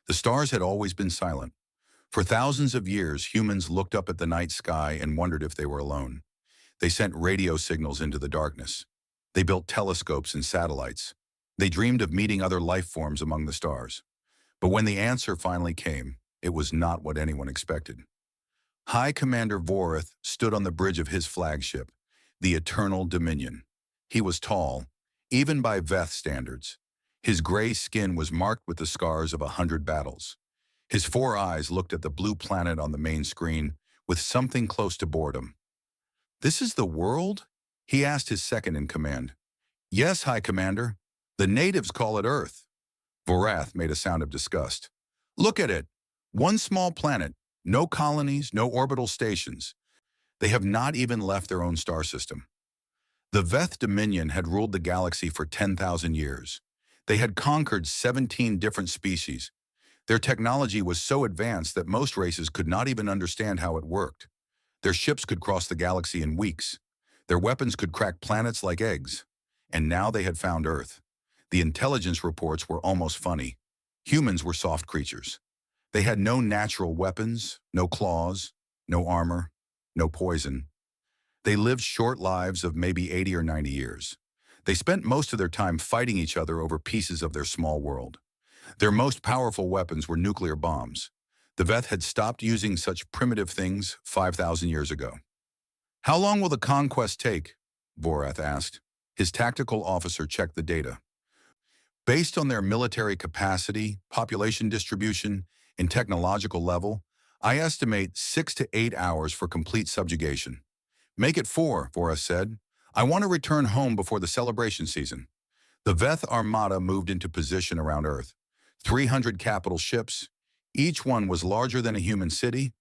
The stars had always been silent. For thousands of years, humans looked up at the night sky and wondered if they were alone. They sent radio signals into the darkness. They built telescopes and satellites. They dreamed of meeting other life forms among the stars. But when the answer finally came, it was not what anyone expected. High Commander Vorath stood on the bridge of his flagship, the Eternal Dominion. He was tall, even by Veth standards. His gray skin was marked with the scars of 100 battles. His four eyes looked at the blue planet on the main screen with something close to boredom. "This is the world?" he asked his second in command. "Yes, High Commander. The natives call it Earth." Vorath made a sound of disgust. "Look at it. One small planet, no colonies, no orbital stations. They have not even left their own star system." The Veth Dominion had ruled the galaxy for 10,000 years. They had conquered 17 different species. Their technology was so advanced that most races could not even understand how it worked. Their ships could cross the galaxy in weeks. Their weapons could crack planets like eggs. And now they had found Earth. The intelligence reports were almost funny. Humans were soft creatures. They had no natural weapons, no claws, no armor, no poison. They lived short lives of maybe 80 or 90 years. They spent most of their time fighting each other over pieces of their small world. Their most powerful weapons were nuclear bombs. The Veth had stopped using such primitive things 5,000 years ago. "How long will the conquest take?" Vorath asked. His tactical officer checked the data. "Based on their military capacity, population distribution, and technological level, I estimate 6 to 8 hours for complete subjugation." "Make it 4, Vorath said. "I want to return home before the celebration season." The Veth Armada moved into position around Earth. 300 capital ships. Each one was larger than a human city.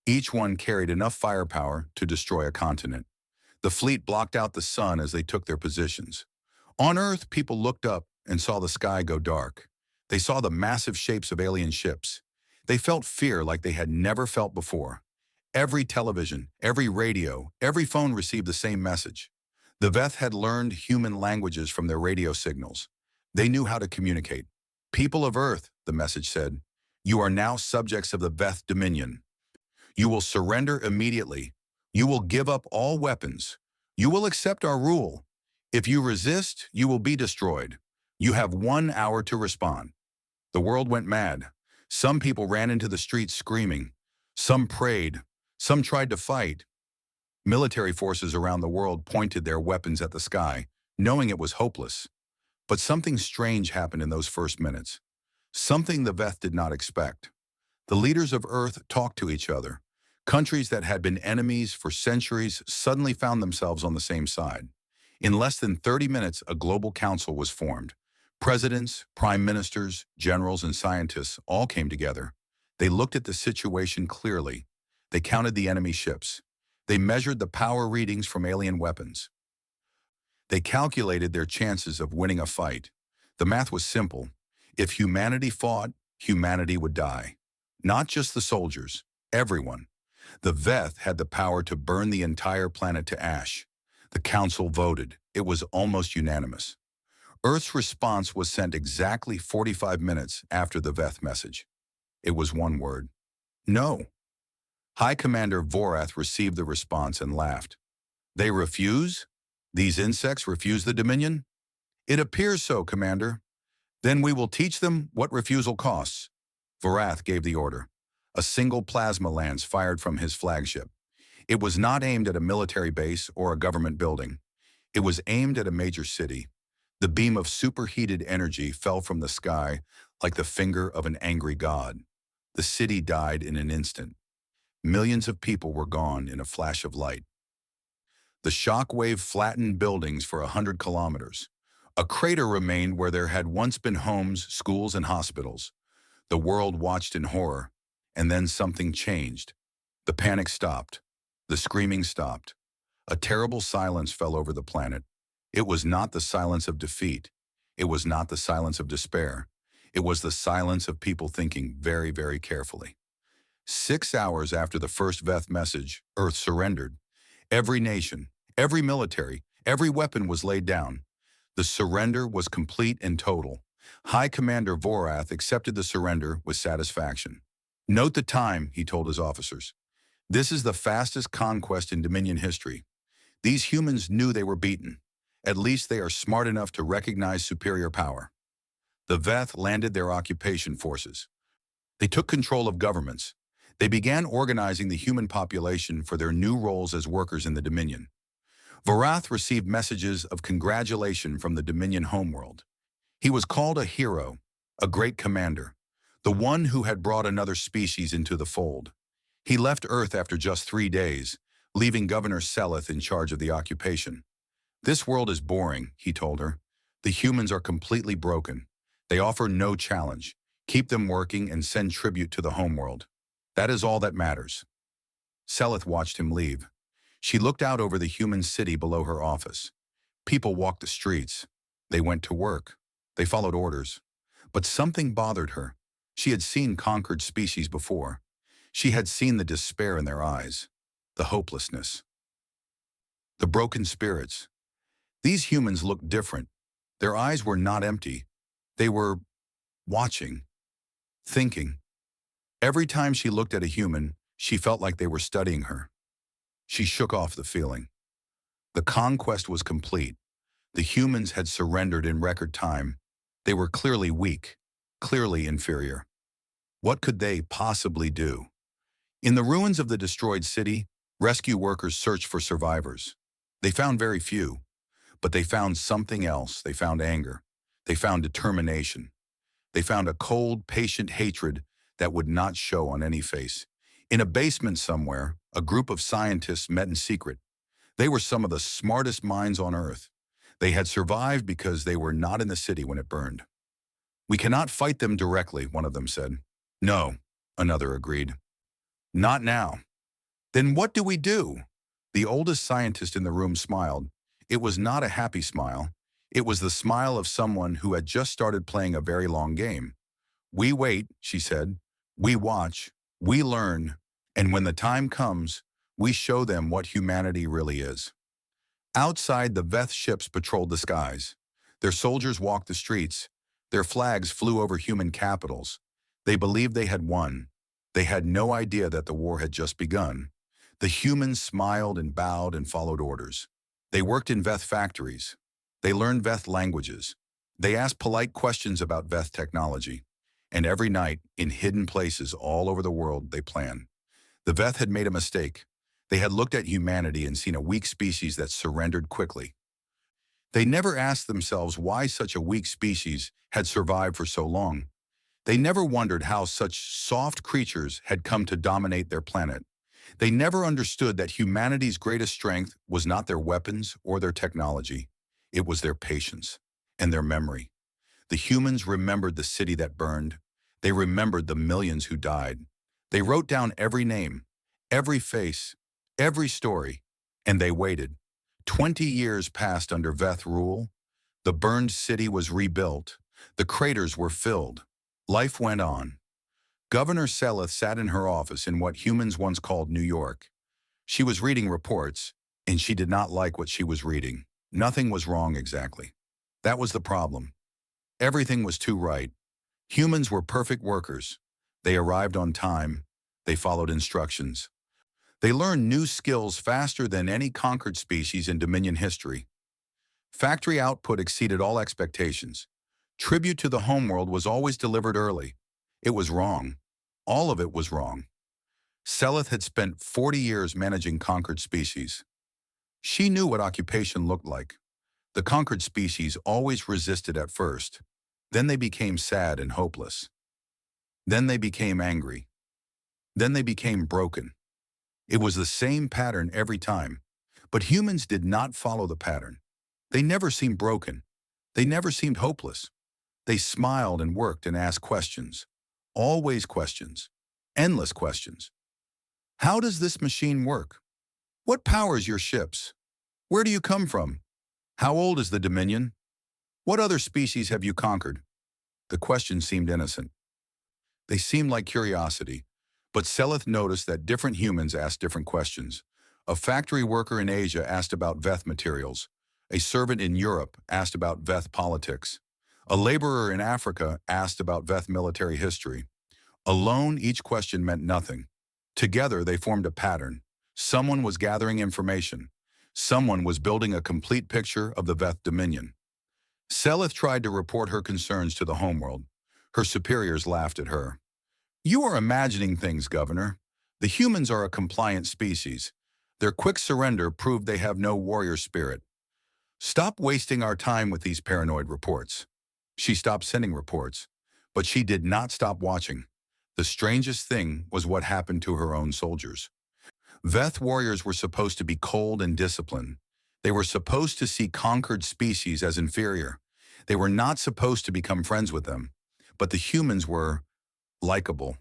Each one carried enough firepower to destroy a continent. The fleet blocked out the sun as they took their positions. On Earth, people looked up and saw the sky go dark. They saw the massive shapes of alien ships. They felt fear like they had never felt before. Every television, every radio, every phone received the same message. The Veth had learned human languages from their radio signals. They knew how to communicate. "People of Earth," the message said, "you are now subjects of the Veth Dominion. You will surrender immediately. You will give up all weapons. You will accept our rule. If you resist, you will be destroyed. You have 1 hour to respond." The world went mad. Some people ran into the streets screaming. Some prayed. Some tried to fight. Military forces around the world pointed their weapons at the sky, knowing it was hopeless. But something strange happened in those first minutes. Something the Veth did not expect. The leaders of Earth talked to each other. Countries that had been enemies for centuries suddenly found themselves on the same side. In less than 30 minutes, a global council was formed. Presidents, prime ministers, generals, and scientists all came together. They looked at the situation clearly. They counted the enemy ships. They measured the power readings from alien weapons. They calculated their chances of winning a fight. The math was simple. If humanity fought, humanity would die. Not just the soldiers, everyone. The Veth had the power to burn the entire planet to ash. The council voted. It was almost unanimous. Earth's response was sent exactly 45 minutes after the Veth message. It was one word: no. High Commander Vorath received the response and laughed. "They refuse? These insects refuse the Dominion?" "It appears so, Commander." "Then we will teach them what refusal costs." Vorath gave the order. A single plasma lance fired from his flagship. It was not aimed at a military base or a government building. It was aimed at a major city. The beam of superheated energy fell from the sky like the finger of an angry god. The city died in an instant. Millions of people were gone in a flash of light. The shock wave flattened buildings for 100 kilometers. A crater remained where there had once been homes, schools, and hospitals. The world watched in horror, and then something changed. The panic stopped. The screaming stopped. A terrible silence fell over the planet. It was not the silence of defeat. It was not the silence of despair. It was the silence of people thinking very, very carefully. 6 hours after the first Veth message, Earth surrendered. Every nation, every military, every weapon was laid down. The surrender was complete and total. High Commander Vorath accepted the surrender with satisfaction. Note the time, he told his officers. This is the fastest conquest in Dominion history. These humans knew they were beaten. At least they are smart enough to recognize superior power. The Veth landed their occupation forces. They took control of governments. They began organizing the human population for their new roles as workers in the Dominion. Vorath received messages of congratulation from the Dominion homeworld. He was called a hero, a great commander, the one who had brought another species into the fold. He left Earth after just 3 days, leaving Governor Seleth in charge of the occupation. This world is boring, he told her. The humans are completely broken. They offer no challenge. Keep them working and send tribute to the homeworld. That is all that matters. Seleth watched him leave. She looked out over the human city below her office. People walked the streets. They went to work. They followed orders. But something bothered her. She had seen conquered species before. She had seen the despair in their eyes, the hopelessness, the broken spirits. These humans looked different. Their eyes were not empty. They were watching, thinking. Every time she looked at a human, she felt like they were studying her. She shook off the feeling. The conquest was complete. The humans had surrendered in record time. They were clearly weak, clearly inferior. What could they possibly do? In the ruins of the destroyed city, rescue workers searched for survivors. They found very few, but they found something else. They found anger. They found determination. They found a cold, patient hatred that would not show on any face. In a basement somewhere, a group of scientists met in secret. They were some of the smartest minds on Earth. They had survived because they were not in the city when it burned. We cannot fight them directly, one of them said. No, another agreed. Not now. Then what do we do? The oldest scientist in the room smiled. It was not a happy smile. It was the smile of someone who had just started playing a very long game. We wait, she said. We watch. We learn. And when the time comes, we show them what humanity really is. Outside, the Veth ships patrolled the skies. Their soldiers walked the streets. Their flags flew over human capitals. They believed they had won. They had no idea that the war had just begun. The humans smiled and bowed and followed orders. They worked in Veth factories. They learned Veth languages. They asked polite questions about Veth technology. And every night, in hidden places all over the world, they planned. The Veth had made a mistake. They had looked at humanity and seen a weak species that surrendered quickly. They never asked themselves why such a weak species had survived for so long. They never wondered how such soft creatures had come to dominate their planet. They never understood that humanity's greatest strength was not their weapons or their technology. It was their patience and their memory. The humans remembered the city that burned. They remembered the millions who died. They wrote down every name, every face, every story, and they waited. 20 years passed under Veth rule. The burned city was rebuilt. The craters were filled. Life went on. Governor Seleth sat in her office in what humans once called New York. She was reading reports, and she did not like what she was reading. Nothing was wrong exactly. That was the problem. Everything was too right. Humans were perfect workers. They arrived on time. They followed instructions. They learned new skills faster than any conquered species in Dominion history. Factory output exceeded all expectations. Tribute to the homeworld was always delivered early. It was wrong. All of it was wrong. Seleth had spent 40 years managing conquered species. She knew what occupation looked like. The conquered species always resisted at first. Then they became sad and hopeless. Then they became angry. Then they became broken. It was the same pattern every time. But humans did not follow the pattern. They never seemed broken. They never seemed hopeless. They smiled and worked and asked questions. Always questions. Endless questions. How does this machine work? What powers your ships? Where do you come from? How old is the Dominion? What other species have you conquered? The questions seemed innocent. They seemed like curiosity. But Seleth noticed that different humans asked different questions. A factory worker in Asia asked about Veth materials. A servant in Europe asked about Veth politics. A laborer in Africa asked about Veth military history. Alone, each question meant nothing. Together, they formed a pattern. Someone was gathering information. Someone was building a complete picture of the Veth dominion. Selith tried to report her concerns to the homeworld. Her superiors laughed at her. "You are imagining things, Governor. The humans are a compliant species. Their quick surrender proved they have no warrior spirit. Stop wasting our time with these paranoid reports." She stopped sending reports, but she did not stop watching. The strangest thing was what happened to her own soldiers. Veth warriors were supposed to be cold and disciplined. They were supposed to see conquered species as inferior. They were not supposed to become friends with them. But the humans were likable.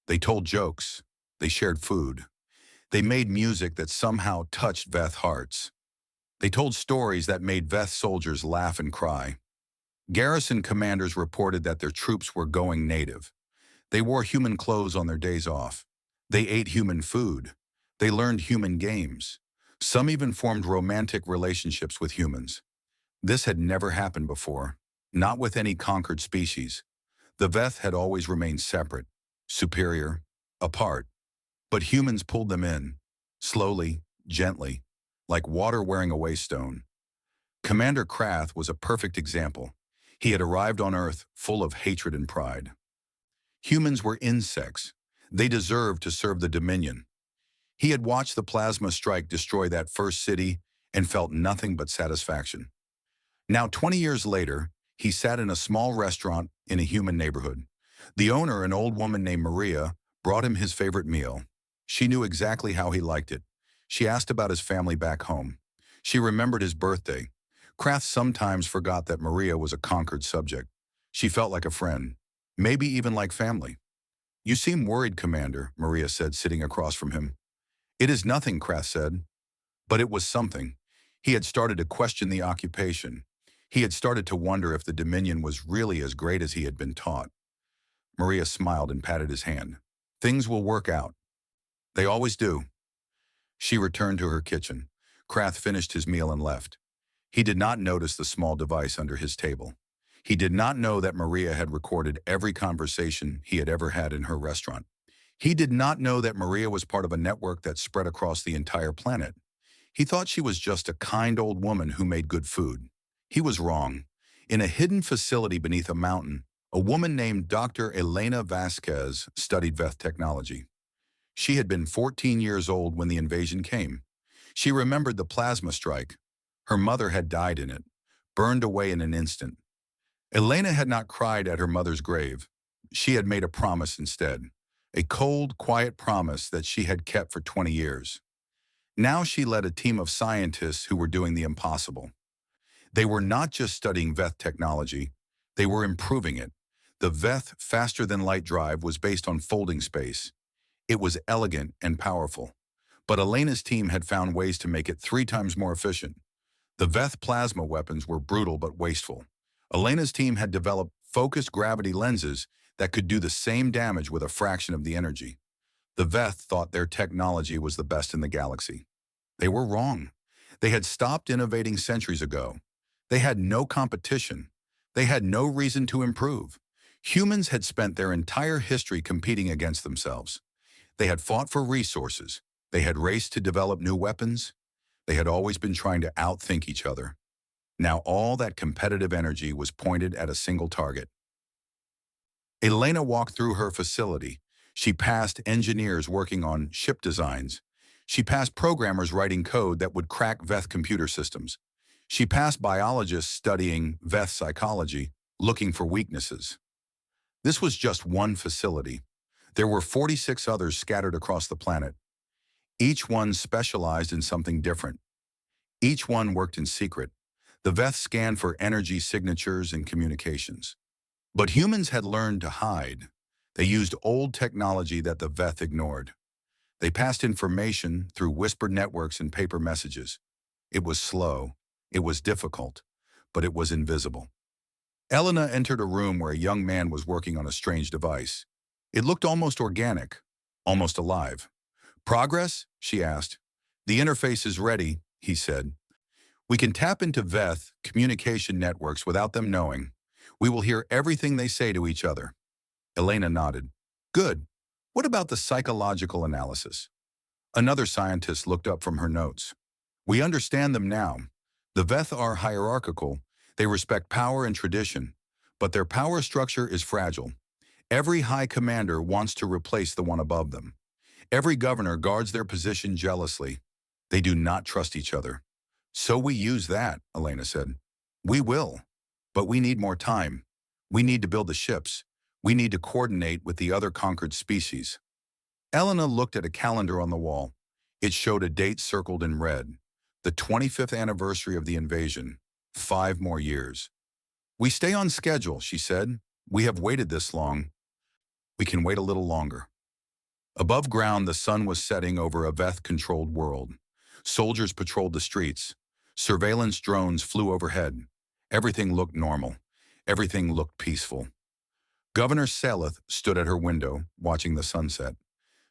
They told jokes. They shared food. They made music that somehow touched Veth hearts. They told stories that made Veth soldiers laugh and cry. Garrison commanders reported that their troops were going native. They wore human clothes on their days off. They ate human food. They learned human games. Some even formed romantic relationships with humans. This had never happened before, not with any conquered species. The Veth had always remained separate, superior, apart. But humans pulled them in, slowly, gently, like water wearing a waystone. Commander Krath was a perfect example. He had arrived on Earth full of hatred and pride. Humans were insects. They deserved to serve the Dominion. He had watched the plasma strike destroy that first city and felt nothing but satisfaction. Now, 20 years later, he sat in a small restaurant in a human neighborhood. The owner, an old woman named Maria, brought him his favorite meal. She knew exactly how he liked it. She asked about his family back home. She remembered his birthday. Krath sometimes forgot that Maria was a conquered subject. She felt like a friend, maybe even like family. "You seem worried, Commander," Maria said, sitting across from him. "It is nothing," Krath said. But it was something. He had started to question the occupation. He had started to wonder if the Dominion was really as great as he had been taught. Maria smiled and patted his hand. "Things will work out. They always do." She returned to her kitchen. Krath finished his meal and left. He did not notice the small device under his table. He did not know that Maria had recorded every conversation he had ever had in her restaurant. He did not know that Maria was part of a network that spread across the entire planet. He thought she was just a kind old woman who made good food. He was wrong. In a hidden facility beneath a mountain, a woman named Dr. Elena Vasquez studied Veth technology. She had been 14 years old when the invasion came. She remembered the plasma strike. Her mother had died in it, burned away in an instant. Elena had not cried at her mother's grave. She had made a promise instead, a cold, quiet promise that she had kept for 20 years. Now she led a team of scientists who were doing the impossible. They were not just studying Veth technology, they were improving it. The Veth faster-than-light drive was based on folding space. It was elegant and powerful. But Elena's team had found ways to make it 3 times more efficient. The Veth plasma weapons were brutal but wasteful. Elena's team had developed focused gravity lenses that could do the same damage with a fraction of the energy. The Veth thought their technology was the best in the galaxy. They were wrong. They had stopped innovating centuries ago. They had no competition. They had no reason to improve. Humans had spent their entire history competing against themselves. They had fought for resources. They had raced to develop new weapons. They had always been trying to outthink each other. Now all that competitive energy was pointed at a single target. Elena walked through her facility. She passed engineers working on ship designs. She passed programmers writing code that would crack Veth computer systems. She passed biologists studying Veth psychology, looking for weaknesses. This was just one facility. There were 46 others scattered across the planet. Each one specialized in something different. Each one worked in secret. The Veth scanned for energy signatures and communications. But humans had learned to hide. They used old technology that the Veth ignored. They passed information through whispered networks and paper messages. It was slow. It was difficult. But it was invisible. Elena entered a room where a young man was working on a strange device. It looked almost organic, almost alive. "Progress?" she asked. "The interface is ready," he said. "We can tap into Veth communication networks without them knowing. We will hear everything they say to each other. Elena nodded. Good. What about the psychological analysis? Another scientist looked up from her notes. We understand them now. The Veth are hierarchical. They respect power and tradition, but their power structure is fragile. Every high commander wants to replace the one above them. Every governor guards their position jealously. They do not trust each other. So we use that, Elena said. We will, but we need more time. We need to build the ships. We need to coordinate with the other conquered species. Elena looked at a calendar on the wall. It showed a date circled in red. The 25th anniversary of the invasion. 5 more years. We stay on schedule, she said. We have waited this long. We can wait a little longer. Above ground, the sun was setting over a Veth-controlled world. Soldiers patrolled the streets. Surveillance drones flew overhead. Everything looked normal. Everything looked peaceful. Governor Saleth stood at her window, watching the sunset.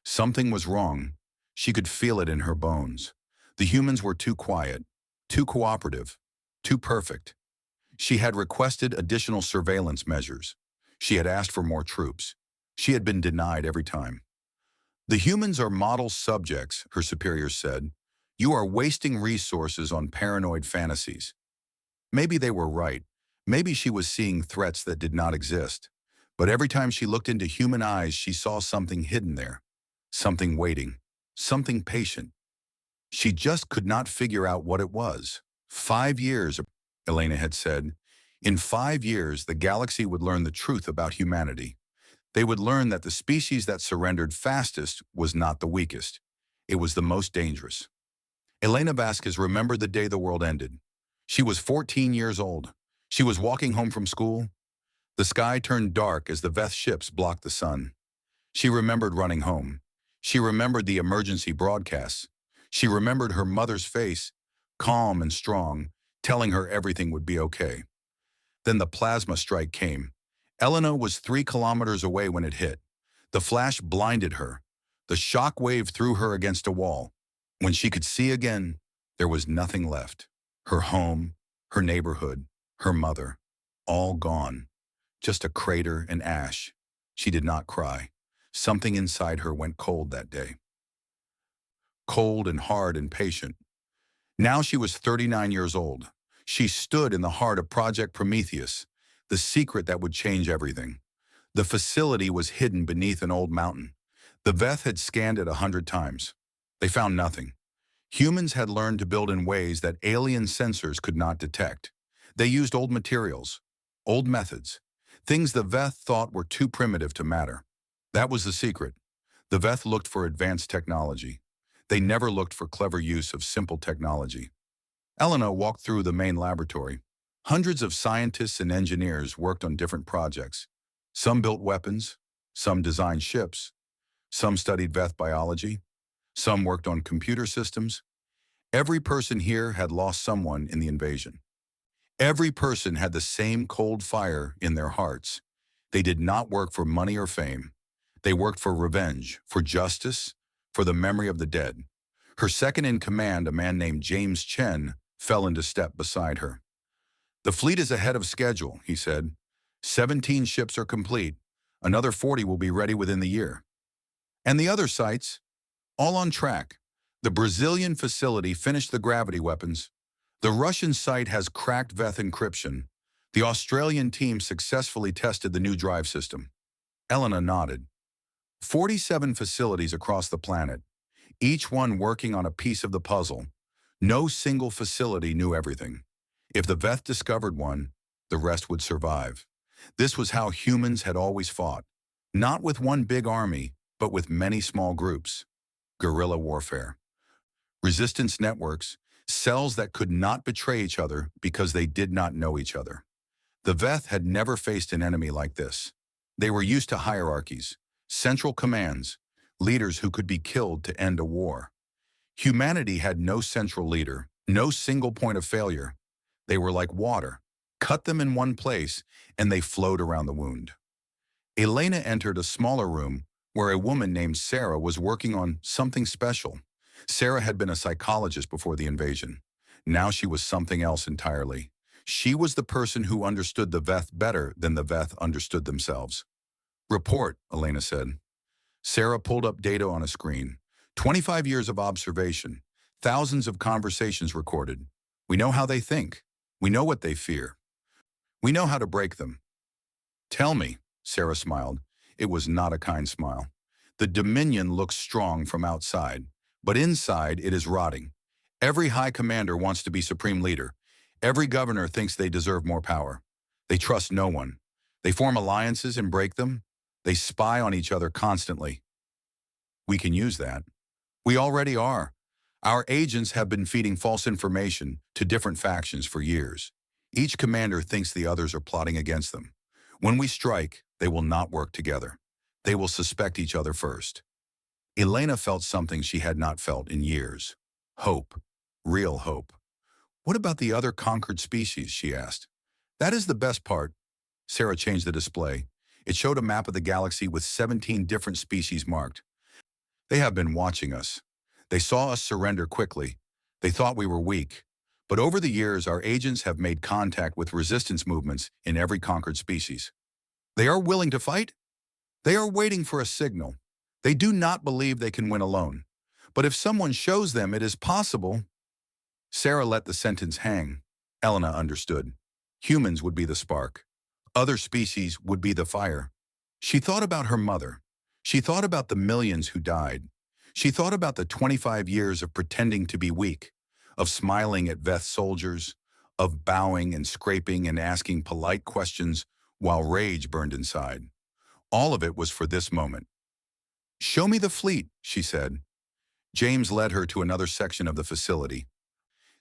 Something was wrong. She could feel it in her bones. The humans were too quiet, too cooperative, too perfect. She had requested additional surveillance measures. She had asked for more troops. She had been denied every time. The humans are model subjects, her superiors said. You are wasting resources on paranoid fantasies. Maybe they were right. Maybe she was seeing threats that did not exist. But every time she looked into human eyes, she saw something hidden there. Something waiting. Something patient. She just could not figure out what it was. 5 years, Elena had said. In 5 years, the galaxy would learn the truth about humanity. They would learn that the species that surrendered fastest was not the weakest. It was the most dangerous. Elena Vasquez remembered the day the world ended. She was 14 years old. She was walking home from school. The sky turned dark as the Veth ships blocked the sun. She remembered running home. She remembered the emergency broadcasts. She remembered her mother's face, calm and strong, telling her everything would be okay. Then the plasma strike came. Elena was 3 kilometers away when it hit. The flash blinded her. The shock wave threw her against a wall. When she could see again, there was nothing left. Her home, her neighborhood, her mother, all gone. Just a crater and ash. She did not cry. Something inside her went cold that day. Cold and hard and patient. Now she was 39 years old. She stood in the heart of Project Prometheus, the secret that would change everything. The facility was hidden beneath an old mountain. The Veth had scanned it 100 times. They found nothing. Humans had learned to build in ways that alien sensors could not detect. They used old materials, old methods, things the Veth thought were too primitive to matter. That was the secret. The Veth looked for advanced technology. They never looked for clever use of simple technology. Elena walked through the main laboratory. Hundreds of scientists and engineers worked on different projects. Some built weapons, some designed ships, some studied Veth biology, some worked on computer systems. Every person here had lost someone in the invasion. Every person had the same cold fire in their hearts. They did not work for money or fame. They worked for revenge, for justice, for the memory of the dead. Her second in command, a man named James Chen, fell into step beside her. The fleet is ahead of schedule, he said. 17 ships are complete. Another 40 will be ready within the year. And the other sites? All on track. The Brazilian facility finished the gravity weapons. The Russian site has cracked Veth encryption. The Australian team successfully tested the new drive system. Elena nodded. 47 facilities across the planet, each one working on a piece of the puzzle. No single facility knew everything. If the Veth discovered one, the rest would survive. This was how humans had always fought. Not with one big army, but with many small groups. Guerrilla warfare. Resistance networks, cells that could not betray each other because they did not know each other. The Veth had never faced an enemy like this. They were used to hierarchies, central commands, leaders who could be killed to end a war. Humanity had no central leader, no single point of failure. They were like water. Cut them in one place, and they flowed around the wound. Elena entered a smaller room where a woman named Sarah was working on something special. Sarah had been a psychologist before the invasion. Now she was something else entirely. She was the person who understood the Veth better than the Veth understood themselves. Report, Elena said. Sarah pulled up data on a screen. 25 years of observation, thousands of conversations recorded. We know how they think. We know what they fear. We know how to break them. Tell me, Sarah smiled. It was not a kind smile. The Dominion looks strong from outside, but inside it is rotting. Every high commander wants to be supreme leader. Every governor thinks they deserve more power. They trust no one. They form alliances and break them. They spy on each other constantly. We can use that. We already are. Our agents have been feeding false information to different factions for years. Each commander thinks the others are plotting against them. When we strike, they will not work together. They will suspect each other first. Elena felt something she had not felt in years. Hope. Real hope. What about the other conquered species, she asked. That is the best part. Sarah changed the display. It showed a map of the galaxy with 17 different species marked. They have been watching us. They saw us surrender quickly. They thought we were weak. But over the years, our agents have made contact with resistance movements in every conquered species. They are willing to fight? They are waiting for a signal. They do not believe they can win alone. But if someone shows them it is possible... Sarah let the sentence hang. Elena understood. Humans would be the spark. Other species would be the fire. She thought about her mother. She thought about the millions who died. She thought about the 25 years of pretending to be weak, of smiling at Veth soldiers, of bowing and scraping and asking polite questions while rage burned inside. All of it was for this moment. "Show me the fleet," she said. James led her to another section of the facility.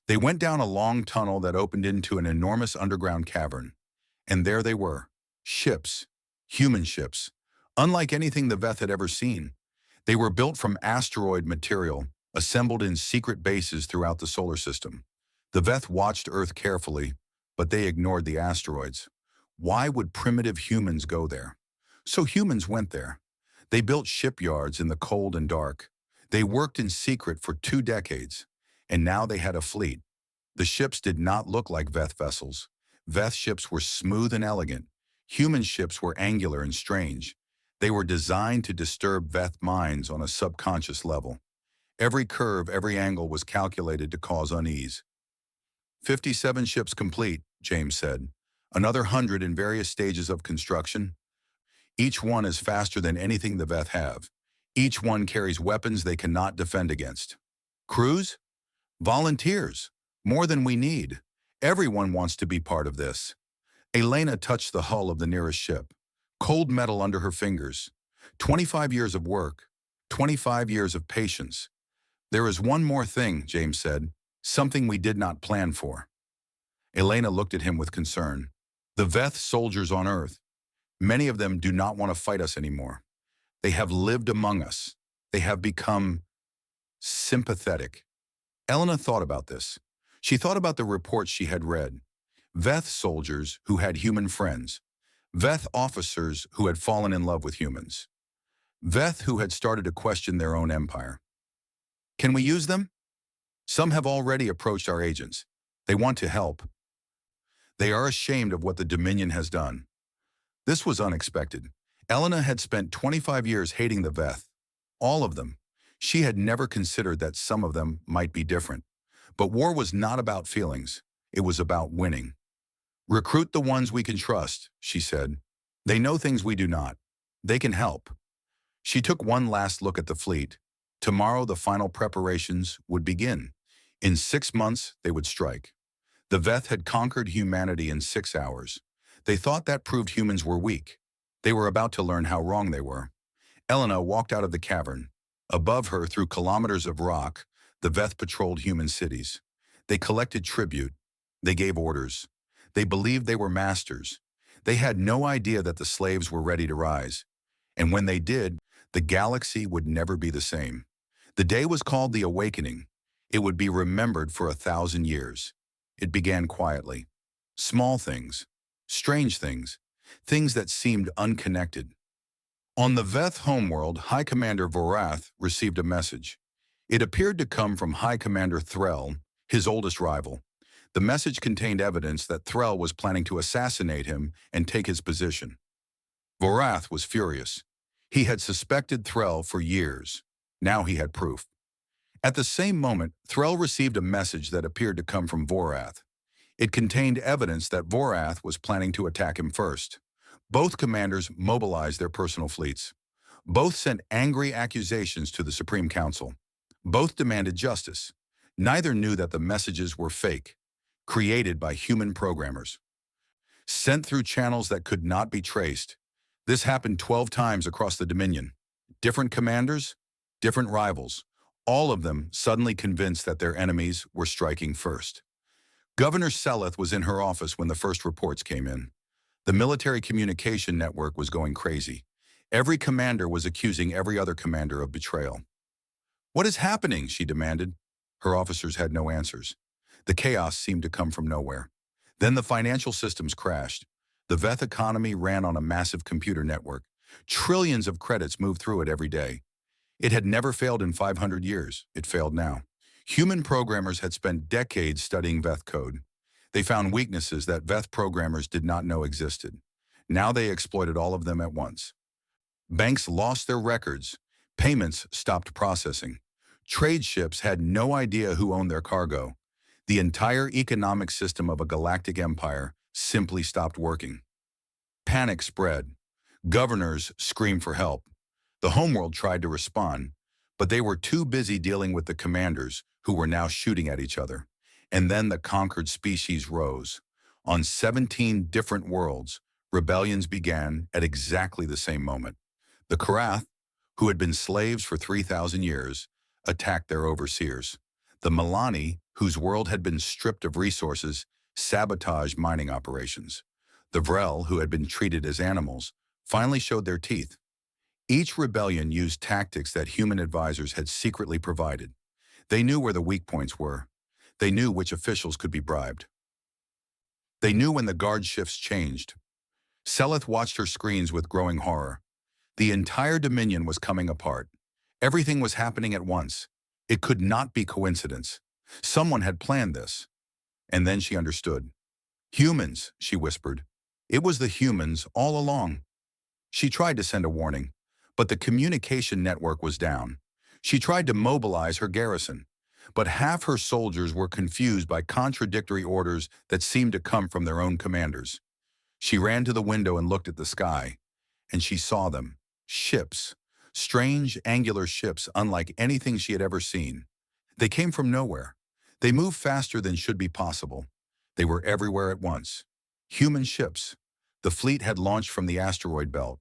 They went down a long tunnel that opened into an enormous underground cavern. And there they were. Ships. Human ships. Unlike anything the Veth had ever seen. They were built from asteroid material, assembled in secret bases throughout the solar system. The Veth watched Earth carefully, but they ignored the asteroids. Why would primitive humans go there? So humans went there. They built shipyards in the cold and dark. They worked in secret for 2 decades. And now they had a fleet. The ships did not look like Veth vessels. Veth ships were smooth and elegant. Human ships were angular and strange. They were designed to disturb Veth minds on a subconscious level. Every curve, every angle was calculated to cause unease. 57 ships complete, James said. Another 100 in various stages of construction. Each one is faster than anything the Veth have. Each one carries weapons they cannot defend against. Crews? Volunteers. More than we need. Everyone wants to be part of this. Elena touched the hull of the nearest ship. Cold metal under her fingers. 25 years of work. 25 years of patience. There is one more thing, James said. Something we did not plan for. Elena looked at him with concern. The Veth soldiers on Earth. Many of them do not want to fight us anymore. They have lived among us. They have become sympathetic. Elena thought about this. She thought about the reports she had read. Veth soldiers who had human friends. Veth officers who had fallen in love with humans. Veth who had started to question their own empire. Can we use them? Some have already approached our agents. They want to help. They are ashamed of what the Dominion has done. This was unexpected. Elena had spent 25 years hating the Veth. All of them. She had never considered that some of them might be different. But war was not about feelings. It was about winning. Recruit the ones we can trust, she said. They know things we do not. They can help. She took one last look at the fleet. Tomorrow the final preparations would begin. In 6 months, they would strike. The Veth had conquered humanity in 6 hours. They thought that proved humans were weak. They were about to learn how wrong they were. Elena walked out of the cavern. Above her, through kilometers of rock, the Veth patrolled human cities. They collected tribute. They gave orders. They believed they were masters. They had no idea that the slaves were ready to rise. And when they did, the galaxy would never be the same. The day was called the Awakening. It would be remembered for 1,000 years. It began quietly. Small things. Strange things. Things that seemed unconnected. On the Veth homeworld, High Commander Vorath received a message. It appeared to come from High Commander Threll, his oldest rival. The message contained evidence that Threll was planning to assassinate him and take his position. Vorath was furious. He had suspected Threll for years. Now he had proof. At the same moment, Threll received a message that appeared to come from Vorath. It contained evidence that Vorath was planning to attack him first. Both commanders mobilized their personal fleets. Both sent angry accusations to the Supreme Council. Both demanded justice. Neither knew that the messages were fake, created by human programmers, sent through channels that could not be traced. This happened 12 times across the Dominion. Different commanders, different rivals, all of them suddenly convinced that their enemies were striking first. Governor Seleth was in her office when the first reports came in. The military communication network was going crazy. Every commander was accusing every other commander of betrayal. "What is happening?" she demanded. Her officers had no answers. The chaos seemed to come from nowhere. Then the financial systems crashed. The Veth economy ran on a massive computer network. Trillions of credits moved through it every day. It had never failed in 500 years. It failed now. Human programmers had spent decades studying Veth code. They found weaknesses that Veth programmers did not know existed. Now they exploited all of them at once. Banks lost their records. Payments stopped processing. Trade ships had no idea who owned their cargo. The entire economic system of a galactic empire simply stopped working. Panic spread. Governors screamed for help. The homeworld tried to respond, but they were too busy dealing with the commanders who were now shooting at each other. And then the conquered species rose. On 17 different worlds, rebellions began at exactly the same moment. The Karath, who had been slaves for 3,000 years, attacked their overseers. The Milani, whose world had been stripped of resources, sabotaged mining operations. The Vrel, who had been treated as animals, finally showed their teeth. Each rebellion used tactics that human advisors had secretly provided. They knew where the weak points were. They knew which officials could be bribed. They knew when the guard shifts changed. Seleth watched her screens with growing horror. The entire Dominion was coming apart. Everything was happening at once. It could not be coincidence. Someone had planned this. And then she understood. "Humans," she whispered. "It was the humans all along." She tried to send a warning, but the communication network was down. She tried to mobilize her garrison, but half her soldiers were confused by contradictory orders that seemed to come from their own commanders. She ran to the window and looked at the sky, and she saw them. Ships. Strange, angular ships unlike anything she had ever seen. They came from nowhere. They moved faster than should be possible. They were everywhere at once. Human ships. The fleet had launched from the asteroid belt.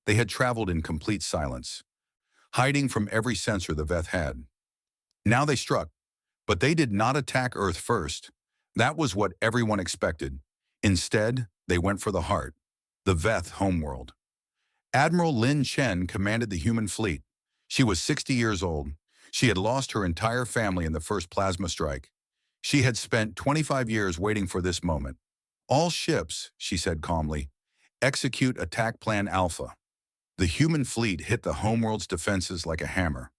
They had traveled in complete silence, hiding from every sensor the Veth had. Now they struck, but they did not attack Earth first. That was what everyone expected. Instead, they went for the heart, the Veth homeworld. Admiral Lin Chen commanded the human fleet. She was 60 years old. She had lost her entire family in the first plasma strike. She had spent 25 years waiting for this moment. "All ships," she said calmly, "execute Attack Plan Alpha." The human fleet hit the homeworld's defenses like a hammer.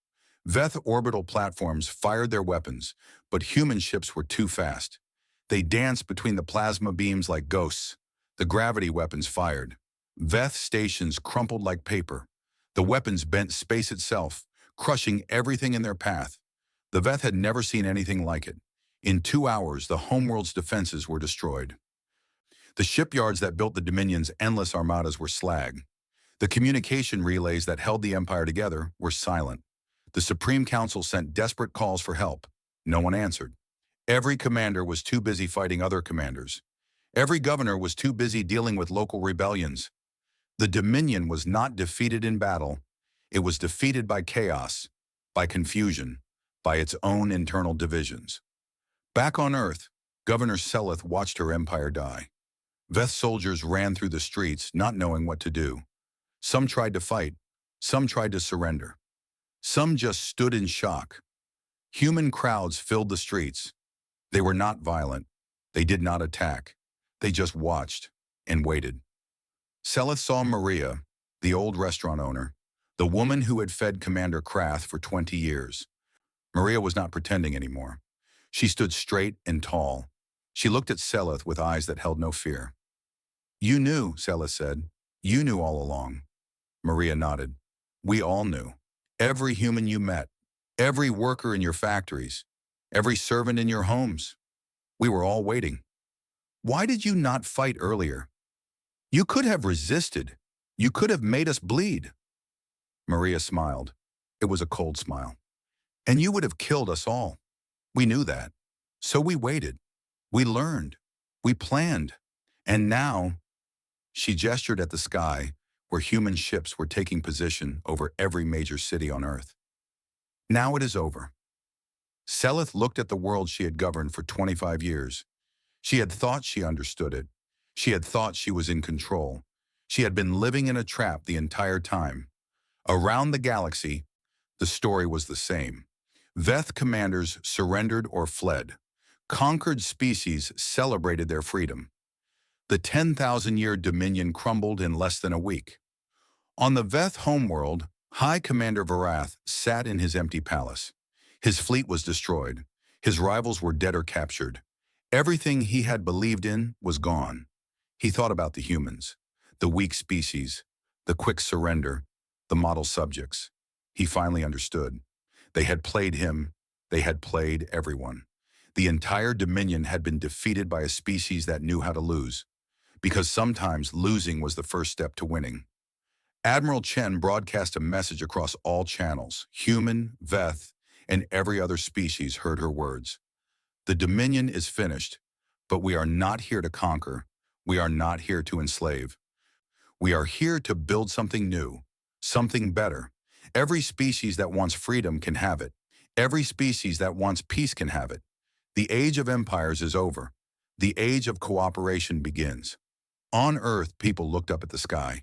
Veth orbital platforms fired their weapons, but human ships were too fast. They danced between the plasma beams like ghosts. The gravity weapons fired. Veth stations crumpled like paper. The weapons bent space itself, crushing everything in their path. The Veth had never seen anything like it. In 2 hours, the homeworld's defenses were destroyed. The shipyards that built the Dominion's endless armadas were slag. The communication relays that held the Empire together were silent. The Supreme Council sent desperate calls for help. No one answered. Every commander was too busy fighting other commanders. Every governor was too busy dealing with local rebellions. The Dominion was not defeated in battle. It was defeated by chaos, by confusion, by its own internal divisions. Back on Earth, Governor Seleth watched her empire die. Veth soldiers ran through the streets, not knowing what to do. Some tried to fight. Some tried to surrender. Some just stood in shock. Human crowds filled the streets. They were not violent. They did not attack. They just watched and waited. Seleth saw Maria, the old restaurant owner, the woman who had fed Commander Krath for 20 years. Maria was not pretending anymore. She stood straight and tall. She looked at Seleth with eyes that held no fear. You knew, Seleth said. You knew all along. Maria nodded. We all knew. Every human you met, every worker in your factories, every servant in your homes. We were all waiting. Why did you not fight earlier? You could have resisted. You could have made us bleed. Maria smiled. It was a cold smile. And you would have killed us all. We knew that. So we waited. We learned. We planned. And now, she gestured at the sky, where human ships were taking position over every major city on Earth. Now it is over. Seleth looked at the world she had governed for 25 years. She had thought she understood it. She had thought she was in control. She had been living in a trap the entire time. Around the galaxy, the story was the same. Veth commanders surrendered or fled. Conquered species celebrated their freedom. The 10,000-year dominion crumbled in less than a week. On the Veth homeworld, High Commander Varath sat in his empty palace. His fleet was destroyed. His rivals were dead or captured. Everything he had believed in was gone. He thought about the humans, the weak species, the quick surrender, the model subjects. He finally understood. They had played him. They had played everyone. The entire Dominion had been defeated by a species that knew how to lose, because sometimes losing was the first step to winning. Admiral Chen broadcast a message across all channels. Human, Veth, and every other species heard her words. The Dominion is finished, but we are not here to conquer. We are not here to enslave. We are here to build something new, something better. Every species that wants freedom can have it. Every species that wants peace can have it. The age of empires is over. The age of cooperation begins. On Earth, people looked up at the sky.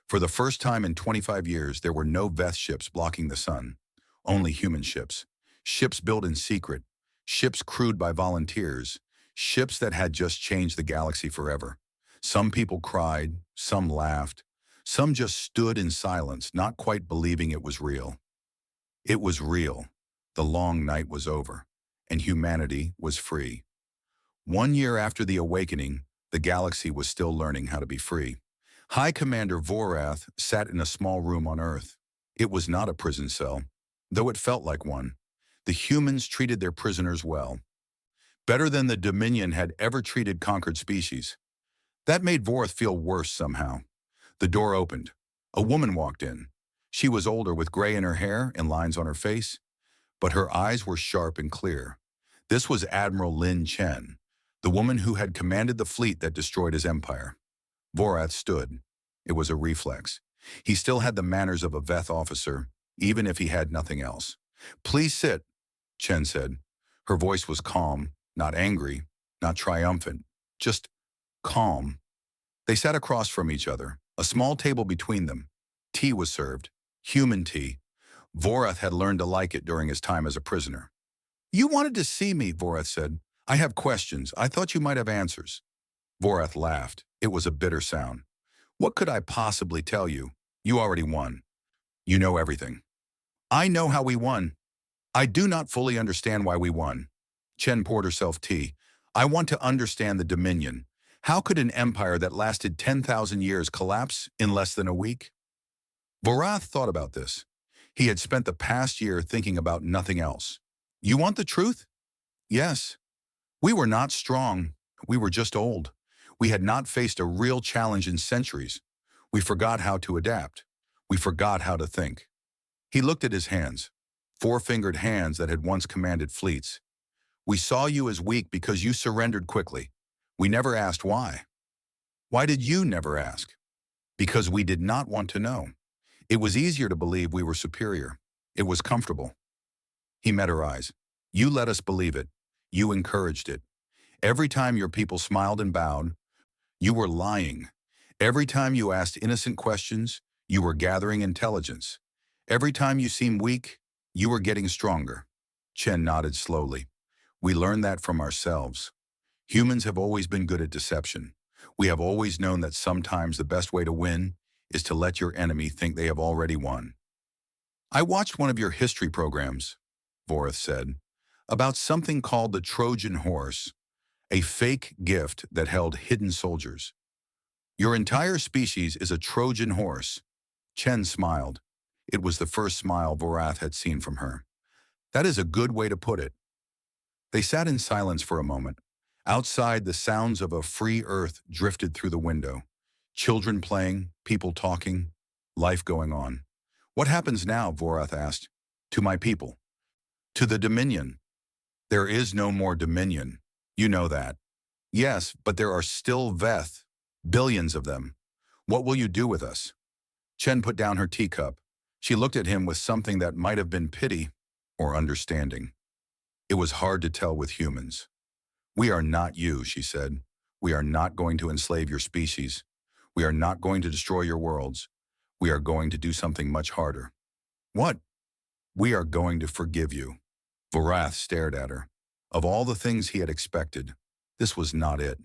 For the first time in 25 years, there were no Veth ships blocking the sun. Only human ships. Ships built in secret. Ships crewed by volunteers. Ships that had just changed the galaxy forever. Some people cried, some laughed. Some just stood in silence, not quite believing it was real. It was real. The long night was over, and humanity was free. 1 year after the awakening, the galaxy was still learning how to be free. High Commander Vorath sat in a small room on Earth. It was not a prison cell, though it felt like one. The humans treated their prisoners well. Better than the Dominion had ever treated conquered species. That made Vorath feel worse somehow. The door opened. A woman walked in. She was older with gray in her hair and lines on her face, but her eyes were sharp and clear. This was Admiral Lin Chen, the woman who had commanded the fleet that destroyed his empire. Vorath stood. It was a reflex. He still had the manners of a Veth officer, even if he had nothing else. Please sit, Chen said. Her voice was calm, not angry, not triumphant, just calm. They sat across from each other, a small table between them. Tea was served, human tea. Vorath had learned to like it during his time as a prisoner. You wanted to see me, Vorath said. I have questions. I thought you might have answers. Vorath laughed. It was a bitter sound. What could I possibly tell you? You already won. You know everything. I know how we won. I do not fully understand why we won. Chen poured herself tea. I want to understand the Dominion. How could an empire that lasted 10,000 years collapse in less than a week? Vorath thought about this. He had spent the past year thinking about nothing else. You want the truth? Yes. We were not strong. We were just old. We had not faced a real challenge in centuries. We forgot how to adapt. We forgot how to think. He looked at his hands, four-fingered hands that had once commanded fleets. We saw you as weak because you surrendered quickly. We never asked why. Why did you never ask? Because we did not want to know. It was easier to believe we were superior. It was comfortable. He met her eyes. You let us believe it. You encouraged it. Every time your people smiled and bowed, you were lying. Every time you asked innocent questions, you were gathering intelligence. Every time you seemed weak, you were getting stronger. Chen nodded slowly. We learned that from ourselves. Humans have always been good at deception. We have always known that sometimes the best way to win is to let your enemy think they have already won. I watched one of your history programs, Vorath said, about something called the Trojan horse, a fake gift that held hidden soldiers. Your entire species is a Trojan horse. Chen smiled. It was the first smile Vorath had seen from her. That is a good way to put it. They sat in silence for a moment. Outside, the sounds of a free earth drifted through the window. Children playing, people talking, life going on. What happens now, Vorath asked. To my people. To the Dominion. There is no more Dominion. You know that. Yes, but there are still Veth. Billions of them. What will you do with us? Chen put down her teacup. She looked at him with something that might have been pity or understanding. It was hard to tell with humans. We are not you, she said. We are not going to enslave your species. We are not going to destroy your worlds. We are going to do something much harder. What? We are going to forgive you. Vorath stared at her. Of all the things he had expected, this was not it.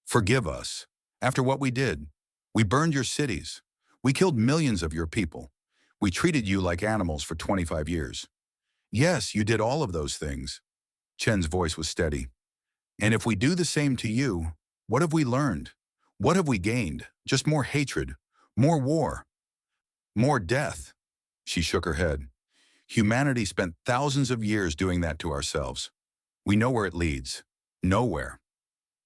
Forgive us. After what we did, we burned your cities. We killed millions of your people. We treated you like animals for 25 years. Yes, you did all of those things. Chen's voice was steady. And if we do the same to you, what have we learned? What have we gained? Just more hatred, more war, more death. She shook her head. Humanity spent thousands of years doing that to ourselves. We know where it leads. Nowhere.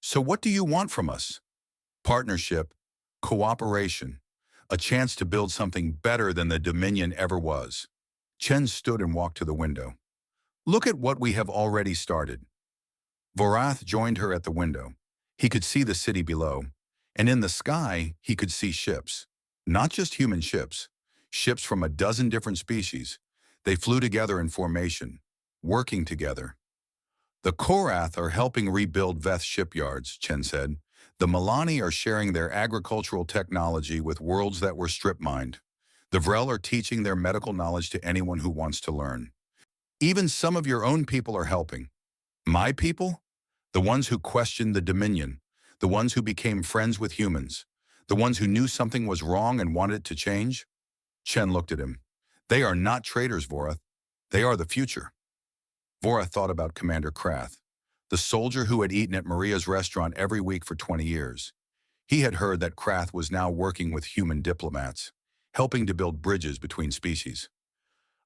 So what do you want from us? Partnership, cooperation, a chance to build something better than the Dominion ever was. Chen stood and walked to the window. Look at what we have already started. Vorath joined her at the window. He could see the city below, and in the sky he could see ships. Not just human ships, ships from a dozen different species. They flew together in formation, working together. The Korath are helping rebuild Veth shipyards, Chen said. The Milani are sharing their agricultural technology with worlds that were strip-mined. The Vrel are teaching their medical knowledge to anyone who wants to learn. Even some of your own people are helping. My people? The ones who questioned the Dominion, the ones who became friends with humans, the ones who knew something was wrong and wanted it to change? Chen looked at him. They are not traitors, Vorath. They are the future. Vorath thought about Commander Krath, the soldier who had eaten at Maria's restaurant every week for 20 years. He had heard that Krath was now working with human diplomats, helping to build bridges between species.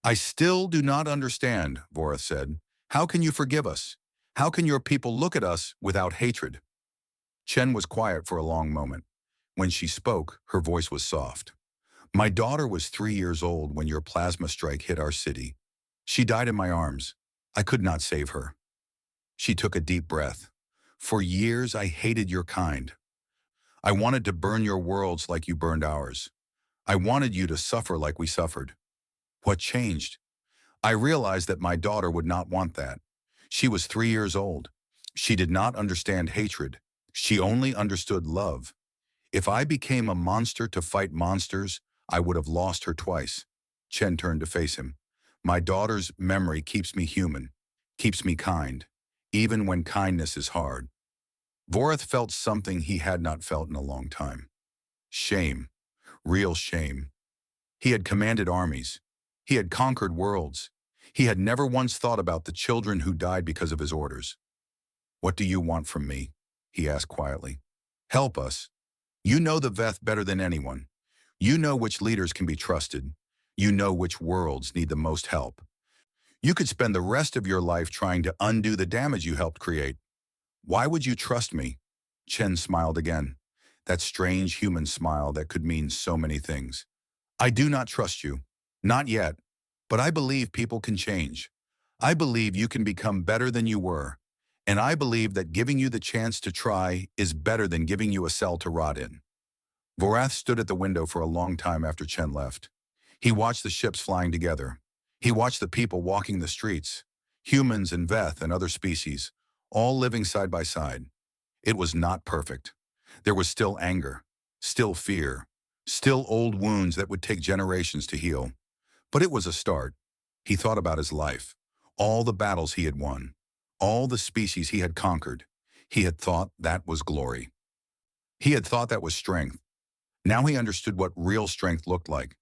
I still do not understand, Vorath said. How can you forgive us? How can your people look at us without hatred? Chen was quiet for a long moment. When she spoke, her voice was soft. My daughter was 3 years old when your plasma strike hit our city. She died in my arms. I could not save her. She took a deep breath. For years, I hated your kind. I wanted to burn your worlds like you burned ours. I wanted you to suffer like we suffered. What changed? I realized that my daughter would not want that. She was 3 years old. She did not understand hatred. She only understood love. If I became a monster to fight monsters, I would have lost her twice. Chen turned to face him. My daughter's memory keeps me human, keeps me kind, even when kindness is hard. Vorath felt something he had not felt in a long time. Shame. Real shame. He had commanded armies. He had conquered worlds. He had never once thought about the children who died because of his orders. What do you want from me? He asked quietly. Help us. You know the Veth better than anyone. You know which leaders can be trusted. You know which worlds need the most help. You could spend the rest of your life trying to undo the damage you helped create. Why would you trust me? Chen smiled again. That strange human smile that could mean so many things. I do not trust you. Not yet. But I believe people can change. I believe you can become better than you were. And I believe that giving you the chance to try is better than giving you a cell to rot in. Vorath stood at the window for a long time after Chen left. He watched the ships flying together. He watched the people walking the streets, humans and Veth and other species, all living side by side. It was not perfect. There was still anger, still fear, still old wounds that would take generations to heal. But it was a start. He thought about his life, all the battles he had won, all the species he had conquered. He had thought that was glory. He had thought that was strength. Now he understood what real strength looked like.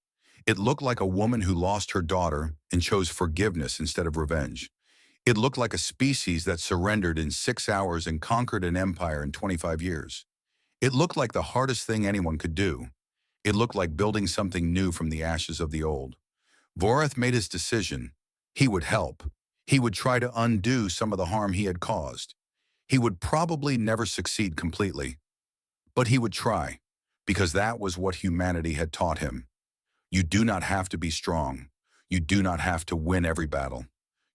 It looked like a woman who lost her daughter and chose forgiveness instead of revenge. It looked like a species that surrendered in 6 hours and conquered an empire in 25 years. It looked like the hardest thing anyone could do. It looked like building something new from the ashes of the old. Vorath made his decision. He would help. He would try to undo some of the harm he had caused. He would probably never succeed completely, but he would try, because that was what humanity had taught him. You do not have to be strong. You do not have to win every battle.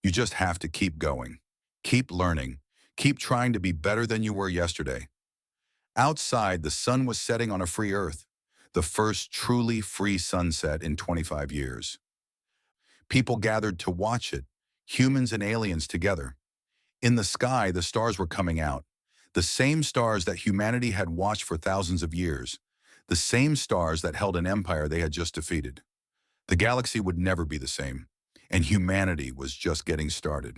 You just have to keep going. Keep learning. Keep trying to be better than you were yesterday. Outside, the sun was setting on a free Earth, the first truly free sunset in 25 years. People gathered to watch it, humans and aliens together. In the sky, the stars were coming out, the same stars that humanity had watched for thousands of years, the same stars that held an empire they had just defeated. The galaxy would never be the same, and humanity was just getting started.